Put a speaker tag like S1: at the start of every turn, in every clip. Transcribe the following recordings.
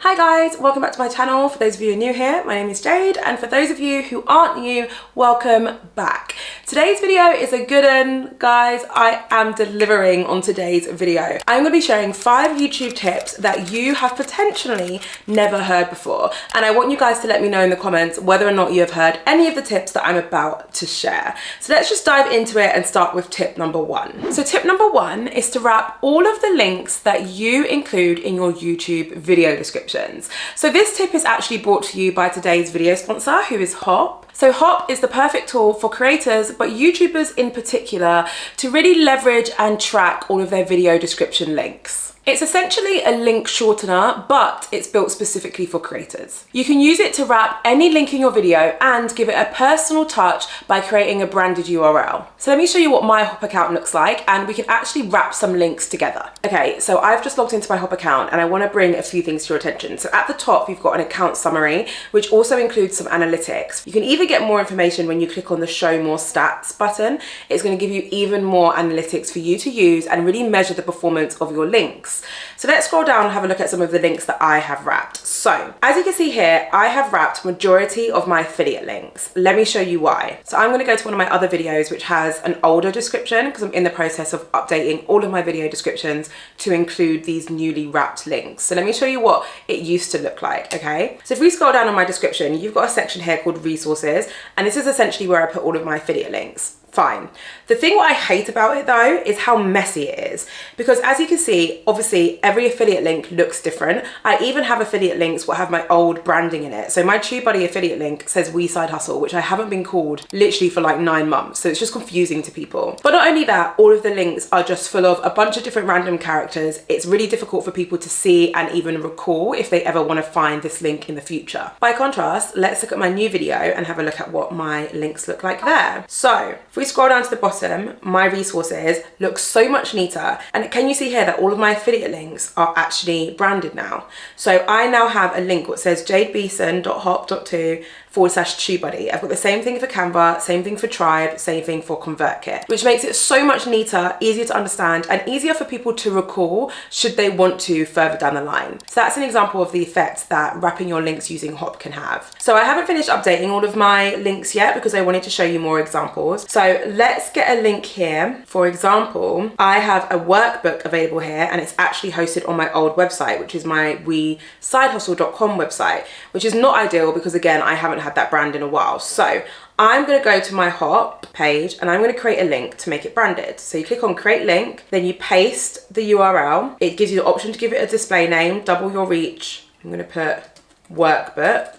S1: Hi guys, welcome back to my channel. For those of you who are new here, my name is Jade, and for those of you who aren't new, welcome back. Today's video is a good one, guys. I am delivering on today's video. I'm going to be sharing 5 YouTube tips that you have potentially never heard before, and I want you guys to let me know in the comments whether or not you have heard any of the tips that I'm about to share. So let's just dive into it and start with tip number 1. So tip number 1 is to wrap all of the links that you include in your YouTube video description. So this tip is actually brought to you by today's video sponsor, who is Hopp. So Hopp is the perfect tool for creators, but YouTubers in particular, to really leverage and track all of their video description links. It's essentially a link shortener, but it's built specifically for creators. You can use it to wrap any link in your video and give it a personal touch by creating a branded URL. So let me show you what my Hopp account looks like, and we can actually wrap some links together. Okay, so I've just logged into my Hopp account and I want to bring a few things to your attention. So at the top, you've got an account summary, which also includes some analytics. You can even get more information when you click on the show more stats button. It's going to give you even more analytics for you to use and really measure the performance of your links. So let's scroll down and have a look at some of the links that I have wrapped. So as you can see here, I have wrapped majority of my affiliate links. Let me show you why. So I'm going to go to one of my other videos which has an older description, because I'm in the process of updating all of my video descriptions to include these newly wrapped links. So let me show you what it used to look like, okay? So if we scroll down on my description, you've got a section here called resources, and this is essentially where I put all of my affiliate links. Fine. The thing what I hate about it though is how messy it is, because as you can see, obviously every affiliate link looks different. I even have affiliate links that have my old branding in it. So my TubeBuddy affiliate link says We Side Hustle, which I haven't been called literally for like 9 months. So it's just confusing to people. But not only that, all of the links are just full of a bunch of different random characters. It's really difficult for people to see and even recall if they ever want to find this link in the future. By contrast, let's look at my new video and have a look at what my links look like there. So if we scroll down to the bottom, my resources look so much neater. And can you see here that all of my affiliate links are actually branded now? So I now have a link that says jadebeason.hop.to/TubeBuddy. I've got the same thing for Canva, same thing for Tribe, same thing for ConvertKit, which makes it so much neater, easier to understand, and easier for people to recall should they want to further down the line. So that's an example of the effect that wrapping your links using Hopp can have. So I haven't finished updating all of my links yet because I wanted to show you more examples. So let's get a link here. For example, I have a workbook available here, and it's actually hosted on my old website, which is my wesidehustle.com website, which is not ideal because again, I haven't had that brand in a while. So I'm going to go to my Hopp page and I'm going to create a link to make it branded. So you click on create link, then you paste the URL. It gives you the option to give it a display name, double your reach. I'm going to put workbook,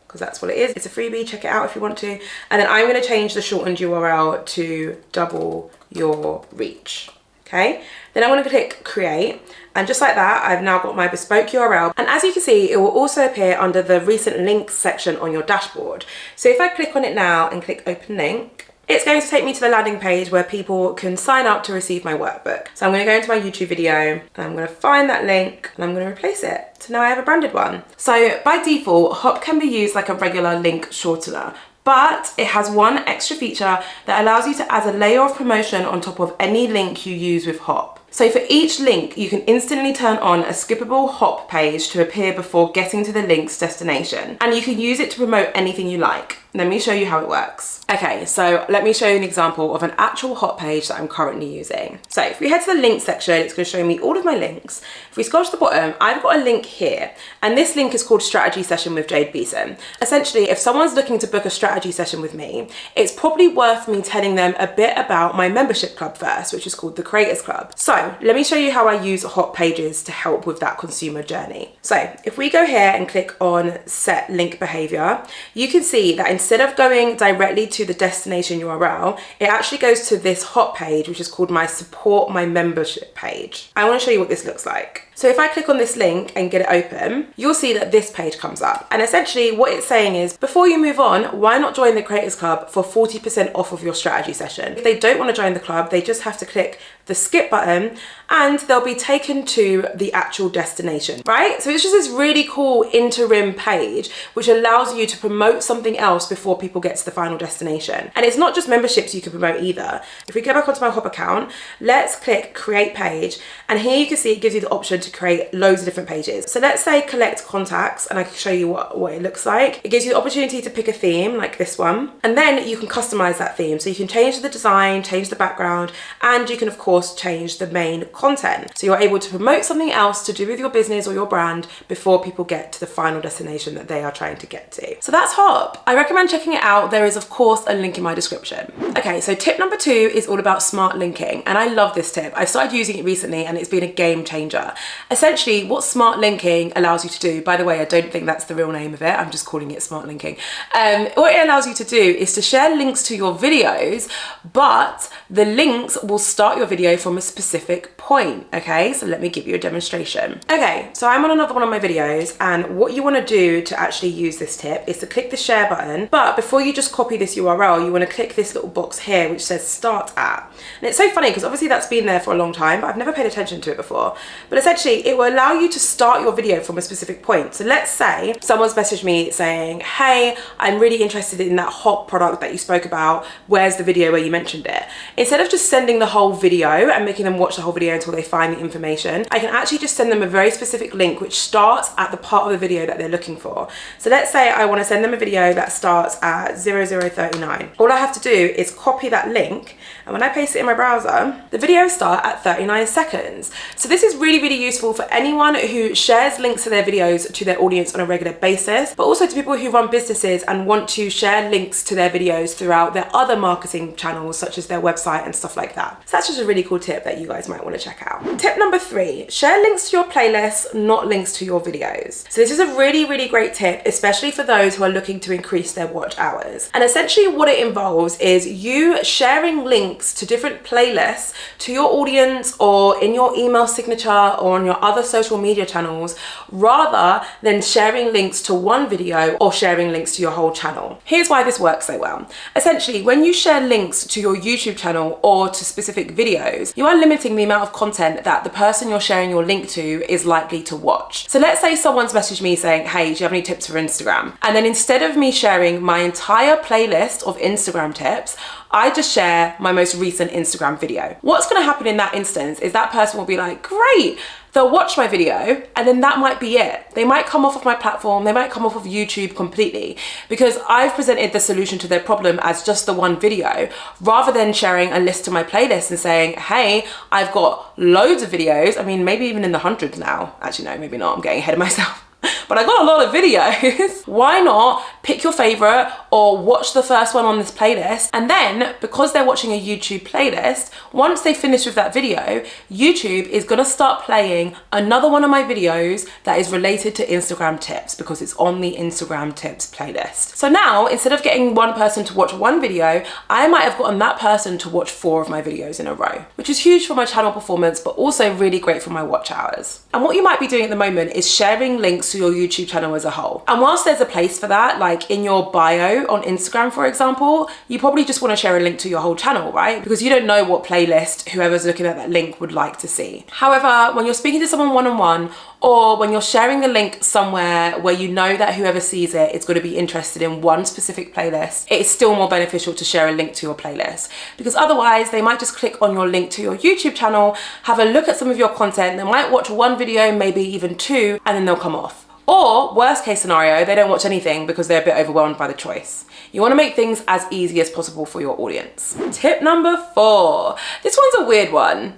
S1: because that's what it is. It's a freebie, check it out if you want to. And then I'm going to change the shortened URL to double your reach. Okay, then I'm going to click create, and just like that, I've now got my bespoke URL. And as you can see, it will also appear under the recent links section on your dashboard. So if I click on it now and click open link, it's going to take me to the landing page where people can sign up to receive my workbook. So I'm going to go into my YouTube video and I'm going to find that link and I'm going to replace it. So now I have a branded one. So by default, Hopp can be used like a regular link shortener, but it has one extra feature that allows you to add a layer of promotion on top of any link you use with Hopp. So for each link, you can instantly turn on a skippable Hopp page to appear before getting to the link's destination. And you can use it to promote anything you like. Let me show you how it works. Okay, so let me show you an example of an actual Hopp page that I'm currently using. So if we head to the link section, it's going to show me all of my links. If we scroll to the bottom, I've got a link here, and this link is called Strategy Session with Jade Beason. Essentially, if someone's looking to book a strategy session with me, it's probably worth me telling them a bit about my membership club first, which is called the Creators Club. So let me show you how I use Hopp pages to help with that consumer journey. So if we go here and click on set link behavior, you can see that instead of going directly to the destination URL, it actually goes to this Hopp page, which is called my support my membership page. I want to show you what this looks like. So if I click on this link and get it open, you'll see that this page comes up. And essentially what it's saying is, before you move on, why not join the Creators Club for 40% off of your strategy session? If they don't want to join the club, they just have to click the skip button and they'll be taken to the actual destination, right? So it's just this really cool interim page which allows you to promote something else before people get to the final destination. And it's not just memberships you can promote either. If we go back onto my Hopp account, let's click create page, and here you can see it gives you the option to to create loads of different pages. So let's say collect contacts, and I can show you what it looks like. It gives you the opportunity to pick a theme like this one, and then you can customize that theme. So you can change the design, change the background, and you can of course change the main content. So you're able to promote something else to do with your business or your brand before people get to the final destination that they are trying to get to. So that's Hopp. I recommend checking it out. There is of course a link in my description. Okay, so tip number 2 is all about smart linking, and I love this tip. I've started using it recently and it's been a game changer. Essentially, what smart linking allows you to do, by the way, I don't think that's the real name of it, I'm just calling it smart linking. What it allows you to do is to share links to your videos, but the links will start your video from a specific point, okay? So let me give you a demonstration. Okay, so I'm on another one of my videos, and what you want to do to actually use this tip is to click the share button, but before you just copy this URL, you want to click this little box here which says start at. And it's so funny because obviously that's been there for a long time, but I've never paid attention to it before. But essentially it will allow you to start your video from a specific point. So let's say someone's messaged me saying, hey, I'm really interested in that Hopp product that you spoke about. Where's the video where you mentioned it? Instead of just sending the whole video and making them watch the whole video until they find the information, I can actually just send them a very specific link which starts at the part of the video that they're looking for. So let's say I want to send them a video that starts at 0039. All I have to do is copy that link, and when I paste it in my browser, the videos start at 39 seconds. So this is really, really useful for anyone who shares links to their videos to their audience on a regular basis, but also to people who run businesses and want to share links to their videos throughout their other marketing channels, such as their website and stuff like that. So that's just a really cool tip that you guys might want to check out. Tip number 3, share links to your playlists, not links to your videos. So this is a really, really great tip, especially for those who are looking to increase their watch hours. And essentially what it involves is you sharing links to different playlists to your audience, or in your email signature, or on your other social media channels, rather than sharing links to one video or sharing links to your whole channel. Here's why this works so well. Essentially, when you share links to your YouTube channel or to specific videos, you are limiting the amount of content that the person you're sharing your link to is likely to watch. So let's say someone's messaged me saying, hey, do you have any tips for Instagram? And then instead of me sharing my entire playlist of Instagram tips, I just share my most recent Instagram video. What's going to happen in that instance is that person will be like, great, they'll watch my video, and then that might be it. They might come off of my platform, they might come off of YouTube completely, because I've presented the solution to their problem as just the one video, rather than sharing a list to my playlist and saying, hey, I've got loads of videos. I mean, maybe even in the hundreds now. Actually, no, maybe not. I'm getting ahead of myself. But I got a lot of videos. Why not pick your favorite or watch the first one on this playlist, and then because they're watching a YouTube playlist, once they finish with that video, YouTube is gonna start playing another one of my videos that is related to Instagram tips, because it's on the Instagram tips playlist. So now, instead of getting one person to watch one video, I might have gotten that person to watch 4 of my videos in a row, which is huge for my channel performance, but also really great for my watch hours. And what you might be doing at the moment is sharing links to your YouTube channel as a whole. And whilst there's a place for that, like in your bio on Instagram, for example, you probably just want to share a link to your whole channel, right? Because you don't know what playlist whoever's looking at that link would like to see. However, when you're speaking to someone one-on-one, or when you're sharing a link somewhere where you know that whoever sees it is going to be interested in one specific playlist, it is still more beneficial to share a link to your playlist, because otherwise they might just click on your link to your YouTube channel, have a look at some of your content, they might watch one video, maybe even 2, and then they'll come off. Or worst case scenario, they don't watch anything because they're a bit overwhelmed by the choice. You want to make things as easy as possible for your audience. Tip number 4. This one's a weird one.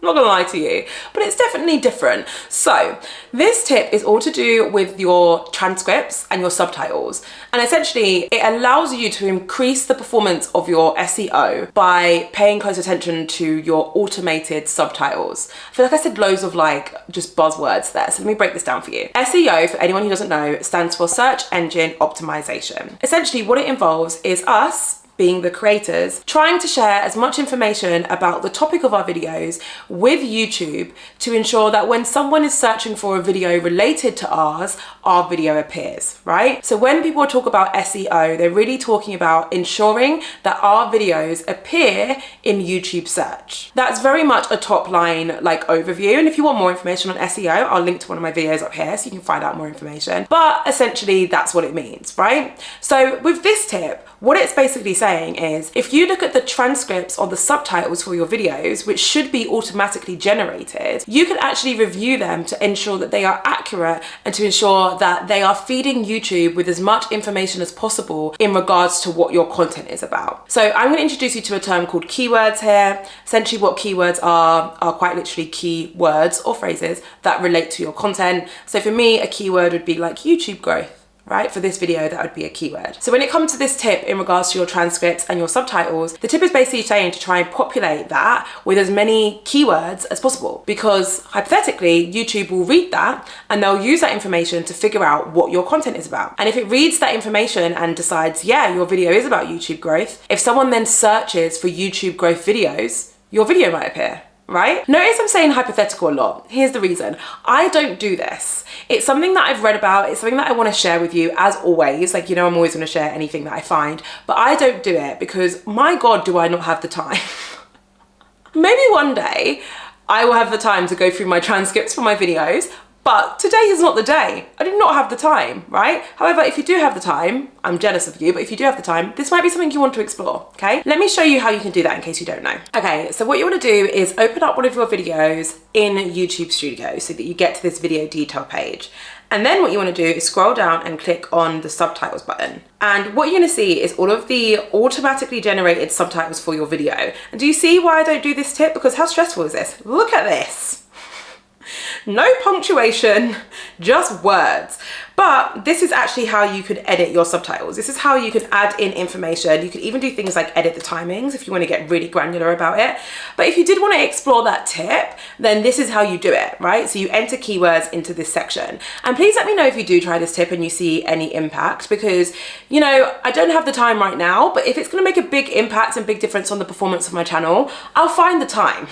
S1: I'm not gonna lie to you, but it's definitely different. So this tip is all to do with your transcripts and your subtitles. And essentially it allows you to increase the performance of your SEO by paying close attention to your automated subtitles. I feel like I said loads of like just buzzwords there. So let me break this down for you. SEO, for anyone who doesn't know, stands for search engine optimization. Essentially what it involves is us, being the creators, trying to share as much information about the topic of our videos with YouTube to ensure that when someone is searching for a video related to ours, our video appears, right? So when people talk about SEO, they're really talking about ensuring that our videos appear in YouTube search. That's very much a top line like overview. And if you want more information on SEO, I'll link to one of my videos up here so you can find out more information. But essentially that's what it means, right? So with this tip, what it's basically saying saying is, if you look at the transcripts or the subtitles for your videos, which should be automatically generated, you can actually review them to ensure that they are accurate and to ensure that they are feeding YouTube with as much information as possible in regards to what your content is about. So I'm going to introduce you to a term called keywords here. Essentially what keywords are quite literally key words or phrases that relate to your content. So for me, a keyword would be like YouTube growth. Right? For this video, that would be a keyword. So when it comes to this tip in regards to your transcripts and your subtitles, the tip is basically saying to try and populate that with as many keywords as possible, because hypothetically, YouTube will read that and they'll use that information to figure out what your content is about. And if it reads that information and decides, yeah, your video is about YouTube growth, if someone then searches for YouTube growth videos, your video might appear. Right? Notice I'm saying hypothetical a lot. Here's the reason. I don't do this. It's something that I've read about. It's something that I want to share with you as always. Like, you know, I'm always going to share anything that I find, but I don't do it because my God, do I not have the time. Maybe one day I will have the time to go through my transcripts for my videos, but today is not the day. I do not have the time, right? However, if you do have the time, I'm jealous of you, but if you do have the time, this might be something you want to explore, okay? Let me show you how you can do that in case you don't know. Okay, so what you want to do is open up one of your videos in YouTube Studio so that you get to this video detail page. And then what you want to do is scroll down and click on the subtitles button. And what you're going to see is all of the automatically generated subtitles for your video. And do you see why I don't do this tip? Because how stressful is this? Look at this. No punctuation, just words. But this is actually how you could edit your subtitles. This is how you could add in information. You could even do things like edit the timings if you want to get really granular about it. But if you did want to explore that tip, then this is how you do it, right? So you enter keywords into this section. And please let me know if you do try this tip and you see any impact, because, you know, I don't have the time right now, but if it's going to make a big impact and big difference on the performance of my channel, I'll find the time.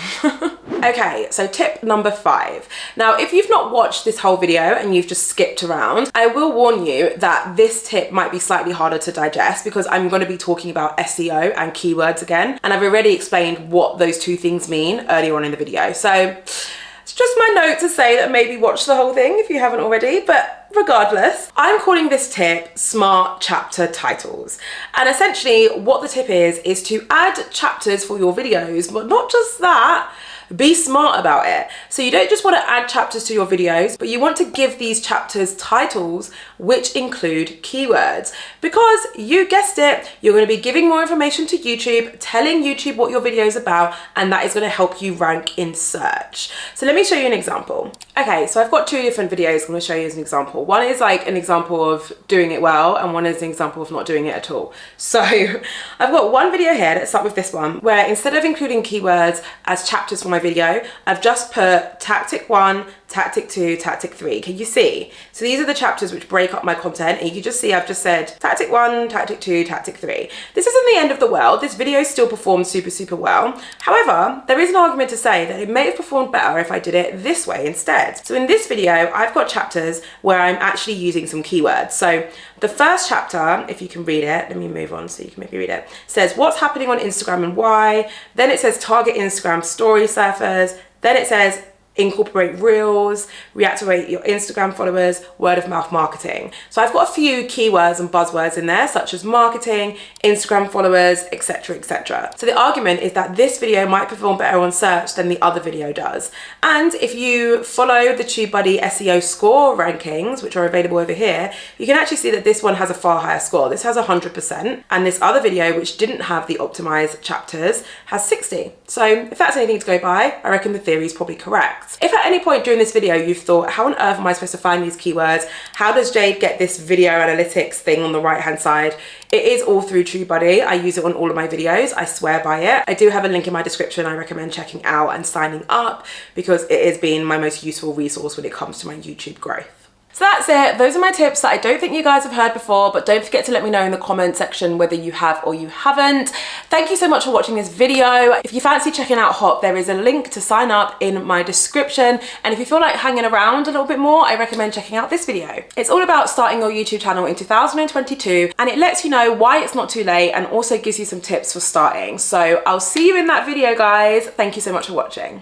S1: Okay, so tip number 5. Now, if you've not watched this whole video and you've just skipped around, I will warn you that this tip might be slightly harder to digest because I'm going to be talking about SEO and keywords again. And I've already explained what those two things mean earlier on in the video. So it's just my note to say that maybe watch the whole thing if you haven't already, but regardless, I'm calling this tip smart chapter titles. And essentially what the tip is to add chapters for your videos, but not just that, be smart about it. So you don't just want to add chapters to your videos, but you want to give these chapters titles which include keywords, because you guessed it, you're going to be giving more information to YouTube, telling YouTube what your video is about, and that is going to help you rank in search. So let me show you an example. Okay, so I've got 2 different videos I'm going to show you as an example. One is like an example of doing it well, and one is an example of not doing it at all. So I've got one video here, let's start with this one, where instead of including keywords as chapters for my video, I've just put tactic 1, tactic 2, tactic 3. Can you see? So these are the chapters which break up my content, and you can just see I've just said tactic 1, tactic 2, tactic 3. This isn't the end of the world. This video still performs super well. However, there is an argument to say that it may have performed better if I did it this way instead. So in this video, I've got chapters where I'm actually using some keywords. So the first chapter, if you can read it, let me move on so you can maybe read it, says what's happening on Instagram and why. Then it says target Instagram story surfers. Then it says incorporate reels, reactivate your Instagram followers, word of mouth marketing. So I've got a few keywords and buzzwords in there, such as marketing, Instagram followers, etc, etc. So the argument is that this video might perform better on search than the other video does. And if you follow the TubeBuddy SEO score rankings, which are available over here, you can actually see that this one has a far higher score. This has 100%, and this other video, which didn't have the optimized chapters, has 60. So if that's anything to go by, I reckon the theory is probably correct. If at any point during this video you've thought, how on earth am I supposed to find these keywords? How does Jade get this video analytics thing on the right hand side? It is all through TubeBuddy. I use it on all of my videos. I swear by it. I do have a link in my description I recommend checking out and signing up, because it has been my most useful resource when it comes to my YouTube growth. So that's it. Those are my tips that I don't think you guys have heard before, but don't forget to let me know in the comment section whether you have or you haven't. Thank you so much for watching this video. If you fancy checking out Hopp, there is a link to sign up in my description. And if you feel like hanging around a little bit more, I recommend checking out this video. It's all about starting your YouTube channel in 2022, and it lets you know why it's not too late and also gives you some tips for starting. So I'll see you in that video, guys. Thank you so much for watching.